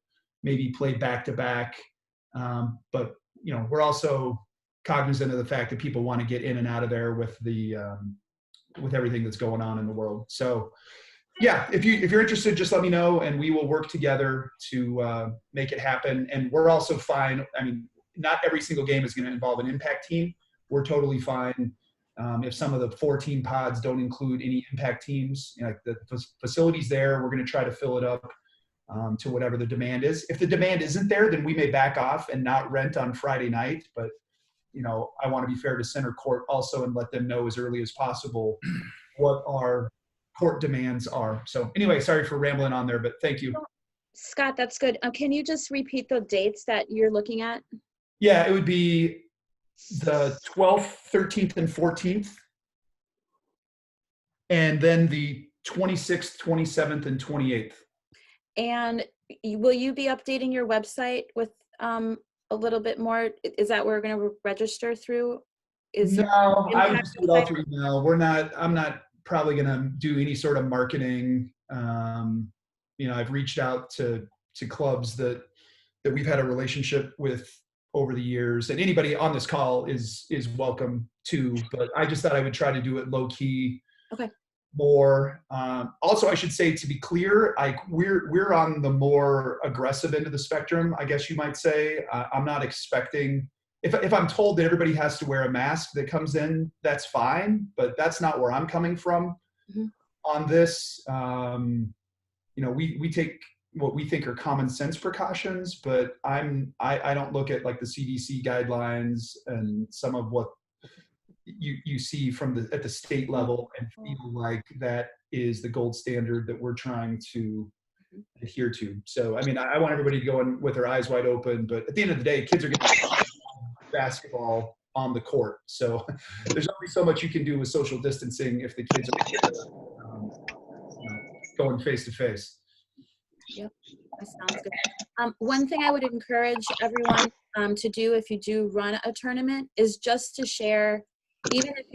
maybe play back to back. But we're also cognizant of the fact that people want to get in and out of there with everything that's going on in the world. So yeah, if you're interested, just let me know and we will work together to make it happen. And we're also fine. I mean, not every single game is going to involve an impact team. We're totally fine if some of the 14 pods don't include any impact teams. The facility's there. We're going to try to fill it up to whatever the demand is. If the demand isn't there, then we may back off and not rent on Friday night. But I want to be fair to center court also and let them know as early as possible what our court demands are. So anyway, sorry for rambling on there, but thank you.
Scott, that's good. Can you just repeat the dates that you're looking at?
Yeah, it would be the 12th, 13th, and 14th. And then the 26th, 27th, and 28th. And
will you be updating your website with a little bit more? Is that where we're going to register through?
No, I would just do it all through email. I'm not probably going to do any sort of marketing. I've reached out to clubs that we've had a relationship with over the years, and anybody on this call is welcome too, but I just thought I would try to do it low key.
Okay.
More. Also, I should say, to be clear, we're on the more aggressive end of the spectrum, I guess you might say. I'm not expecting, if I'm told that everybody has to wear a mask that comes in, that's fine, but that's not where I'm coming from. Mm-hmm. On this. We take what we think are common sense precautions, but I don't look at like the CDC guidelines and some of what you see at the state level and feel like that is the gold standard that we're trying to adhere to. So, I mean, I want everybody to go in with their eyes wide open, but at the end of the day, kids are going to play basketball on the court. So there's only so much you can do with social distancing if the kids are going face to face.
Yep, that sounds good. One thing I would encourage everyone to do if you do run a tournament is just to share, even if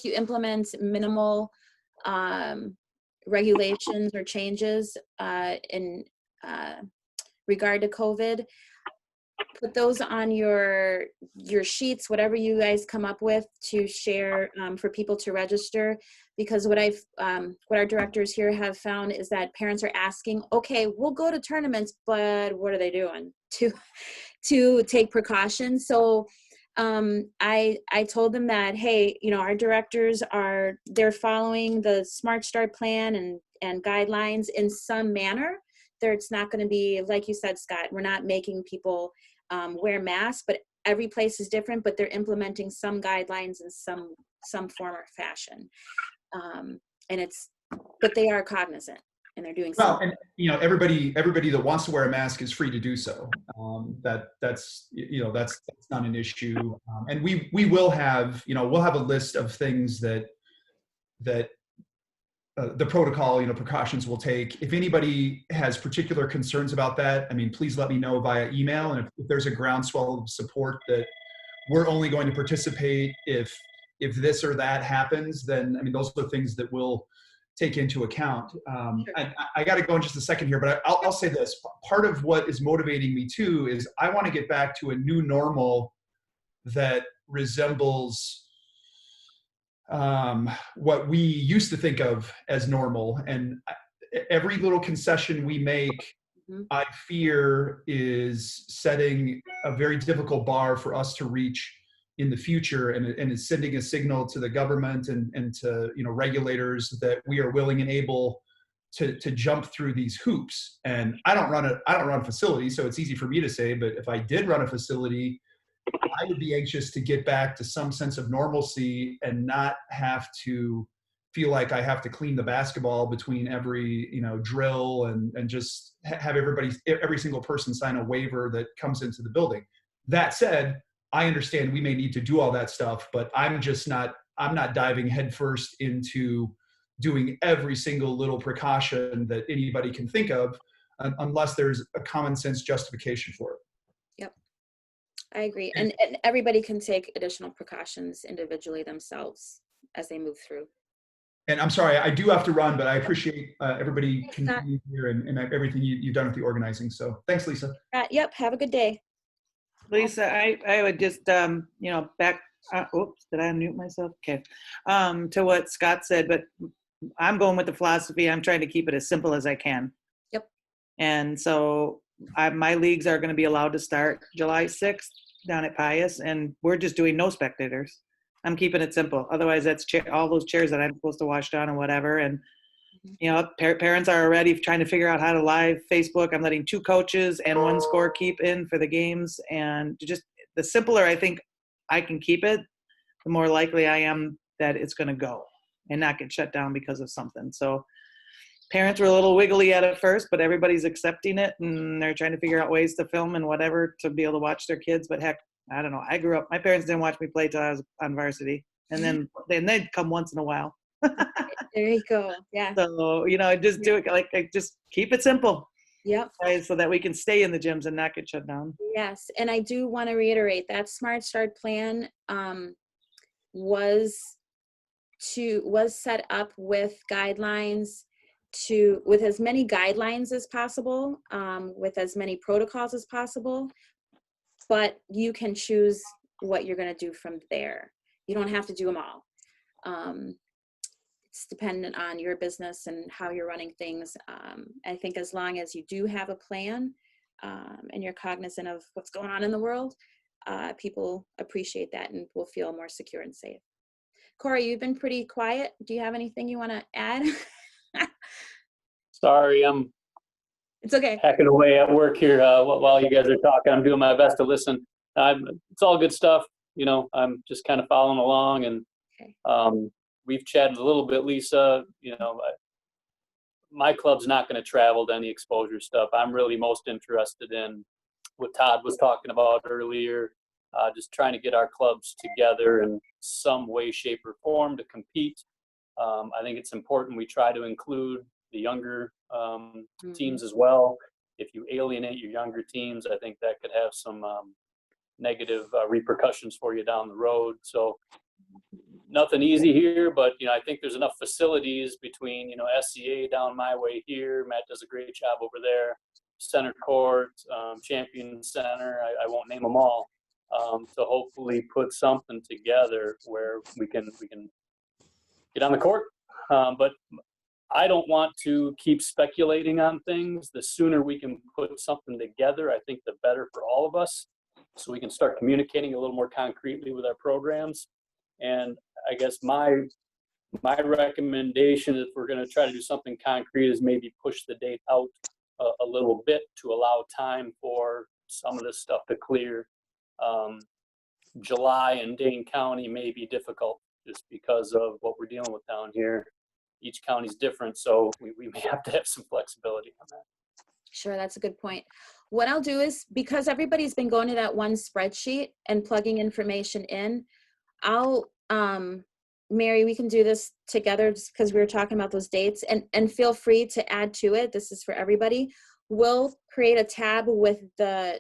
you implement minimal regulations or changes in regard to COVID, put those on your sheets, whatever you guys come up with to share for people to register. Because what our directors here have found is that parents are asking, okay, we'll go to tournaments, but what are they doing to take precautions? So I told them that, hey, our directors they're following the Smart Start plan and guidelines in some manner. It's not going to be, like you said, Scott, we're not making people wear masks, but every place is different, but they're implementing some guidelines in some form or fashion. But they are cognizant and they're doing something.
Well, and everybody that wants to wear a mask is free to do so. That's not an issue. And we will have, we'll have a list of things that the protocol, precautions we'll take. If anybody has particular concerns about that, I mean, please let me know via email. And if there's a groundswell of support that we're only going to participate if this or that happens, then I mean, those are things that we'll take into account. I got to go in just a second here, but I'll say this. Part of what is motivating me too is I want to get back to a new normal that resembles what we used to think of as normal. And every little concession we make, I fear, is setting a very difficult bar for us to reach in the future, and is sending a signal to the government and to regulators that we are willing and able to jump through these hoops. And I don't run a facility, so it's easy for me to say, but if I did run a facility, I would be anxious to get back to some sense of normalcy and not have to feel like I have to clean the basketball between every drill and just have every single person sign a waiver that comes into the building. That said, I understand we may need to do all that stuff, but I'm not diving headfirst into doing every single little precaution that anybody can think of unless there's a common sense justification for it.
Yep. I agree. And everybody can take additional precautions individually themselves as they move through.
And I'm sorry, I do have to run, but I appreciate everybody continuing here and everything you've done with the organizing. So thanks, Lisa.
Yep. Have a good day.
Lisa, I would just, back, oops, did I unmute myself? Okay. To what Scott said, but I'm going with the philosophy. I'm trying to keep it as simple as I can.
Yep.
And so my leagues are going to be allowed to start July 6th down at Pius, and we're just doing no spectators. I'm keeping it simple. Otherwise, that's all those chairs that I'm supposed to wash down and whatever. And, parents are already trying to figure out how to live Facebook. I'm letting 2 coaches and 1 scorekeep in for the games. And just the simpler I think I can keep it, the more likely I am that it's going to go and not get shut down because of something. So parents were a little wiggly at it first, but everybody's accepting it, and they're trying to figure out ways to film and whatever to be able to watch their kids. But heck, I don't know. I grew up, my parents didn't watch me play till I was on varsity, and then they'd come once in a while.
There you go. Yeah.
So, just do it like just keep it simple.
Yep.
Right, so that we can stay in the gyms and not get shut down.
Yes. And I do want to reiterate that Smart Start plan was set up with guidelines with as many guidelines as possible, with as many protocols as possible, but you can choose what you're going to do from there. You don't have to do them all. It's dependent on your business and how you're running things. I think as long as you do have a plan and you're cognizant of what's going on in the world, people appreciate that and will feel more secure and safe. Corey, you've been pretty quiet. Do you have anything you want to add?
Sorry, I'm
It's okay.
hacking away at work here while you guys are talking. I'm doing my best to listen. It's all good stuff. I'm just kind of following along, and we've chatted a little bit, Lisa. My club's not going to travel to any exposure stuff. I'm really most interested in what Todd was talking about earlier, just trying to get our clubs together in some way, shape, or form to compete. I think it's important we try to include the younger teams as well. If you alienate your younger teams, I think that could have some negative repercussions for you down the road. So nothing easy here, but I think there's enough facilities between SCA down my way here. Matt does a great job over there. Center Court, Champion Center. I won't name them all. To hopefully put something together where we can get on the court. But I don't want to keep speculating on things. The sooner we can put something together, I think the better for all of us, so we can start communicating a little more concretely with our programs. And I guess my recommendation, if we're going to try to do something concrete, is maybe push the date out a little bit to allow time for some of this stuff to clear. July in Dane County may be difficult just because of what we're dealing with down here. Each county's different, so we may have to have some flexibility on that.
Sure, that's a good point. What I'll do is, because everybody's been going to that one spreadsheet and plugging information in, I'll Mary, we can do this together just because we were talking about those dates, and feel free to add to it. This is for everybody. We'll create a tab with the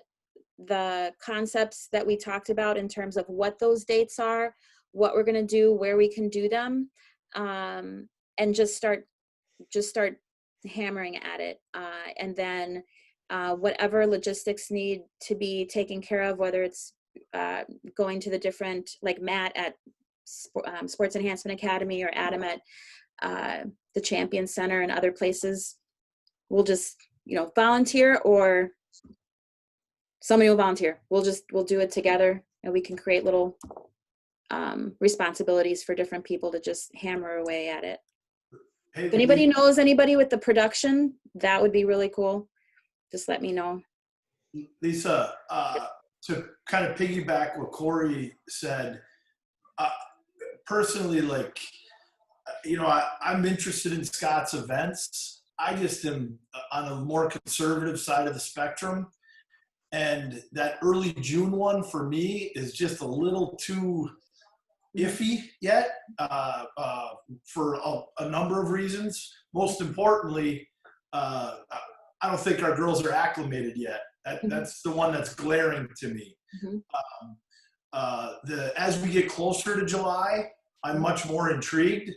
concepts that we talked about in terms of what those dates are, what we're going to do, where we can do them, and just start hammering at it. And then whatever logistics need to be taken care of, whether it's going to the different, like Matt at Sports Enhancement Academy or Adam at the Champion Center and other places, we'll just, volunteer, or somebody will volunteer. We'll do it together, and we can create little responsibilities for different people to just hammer away at it.
Hey,
If anybody knows anybody with the production, that would be really cool. Just let me know.
Lisa, to kind of piggyback what Corey said, personally, like, I'm interested in Scott's events. I just am on a more conservative side of the spectrum. And that early June one for me is just a little too iffy yet, for a number of reasons. Most importantly, I don't think our girls are acclimated yet. That's the one that's glaring to me. As we get closer to July, I'm much more intrigued.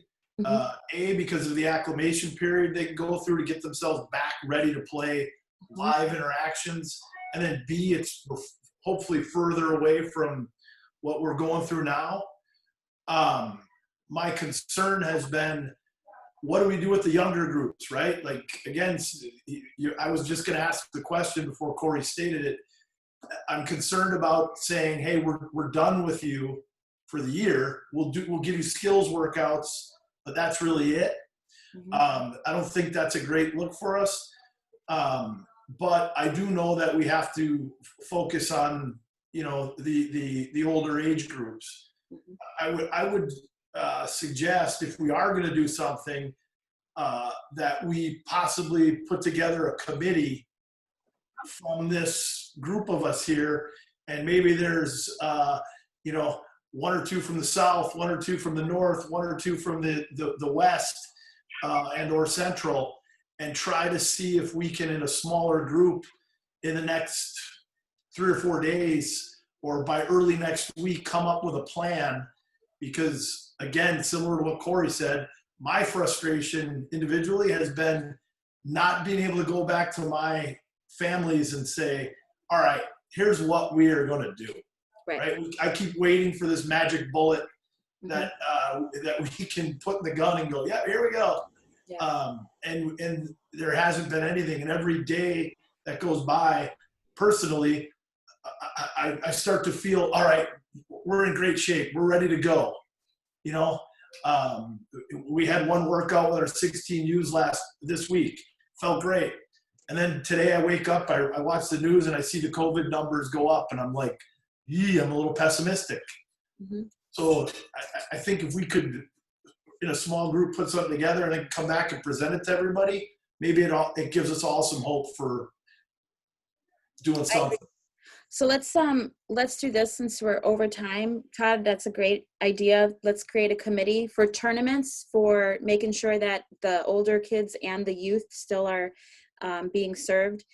Because of the acclimation period they can go through to get themselves back ready to play live interactions. And then B, it's hopefully further away from what we're going through now. My concern has been, what do we do with the younger groups, right? Like, again, I was just going to ask the question before Corey stated it. I'm concerned about saying, hey, we're done with you for the year. We'll give you skills workouts, but that's really it. I don't think that's a great look for us. But I do know that we have to focus on, the older age groups. I would suggest, if we are going to do something, that we possibly put together a committee from this group of us here, and maybe there's one or two from the south, one or two from the north, one or two from the west and or central, and try to see if we can, in a smaller group, in the next 3 or 4 days or by early next week, come up with a plan. Because, again, similar to what Corey said, my frustration individually has been not being able to go back to my families and say, all right, here's what we are going to do. Right? I keep waiting for this magic bullet that we can put in the gun and go, yeah, here we go. Yeah. And there hasn't been anything. And every day that goes by, personally, I start to feel, all right, we're in great shape. We're ready to go. We had one workout with our 16Us this week. Felt great. And then today I wake up, I watch the news, and I see the COVID numbers go up, and I'm like, I'm a little pessimistic. So I think if we could, in a small group, put something together and then come back and present it to everybody, maybe it gives us all some hope for doing something.
So let's do this since we're over time. Todd, that's a great idea. Let's create a committee for tournaments, for making sure that the older kids and the youth still are being served.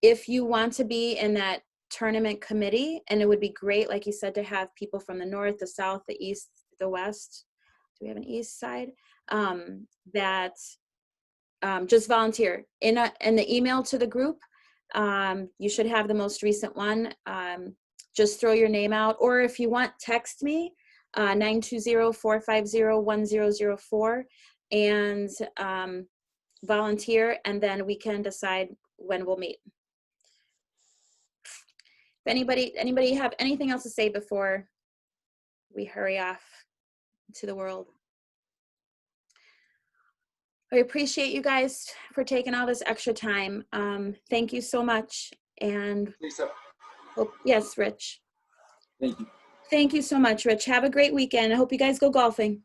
If you want to be in that tournament committee, and it would be great, like you said, to have people from the north, the south, the east, the west. Do we have an east side? That just volunteer. In the email to the group, you should have the most recent one. Just throw your name out, or if you want, text me 920-450-1004 and volunteer, and then we can decide when we'll meet. If anybody have anything else to say before we hurry off to the world? I appreciate you guys for taking all this extra time. Thank you so much. And
Lisa.
Yes, Rich.
Thank you.
Thank you so much, Rich. Have a great weekend. I hope you guys go golfing.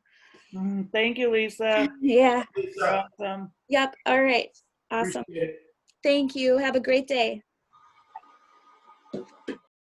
Thank you, Lisa.
Yeah.
You're awesome.
Yep. All right. Awesome. Thank you. Have a great day.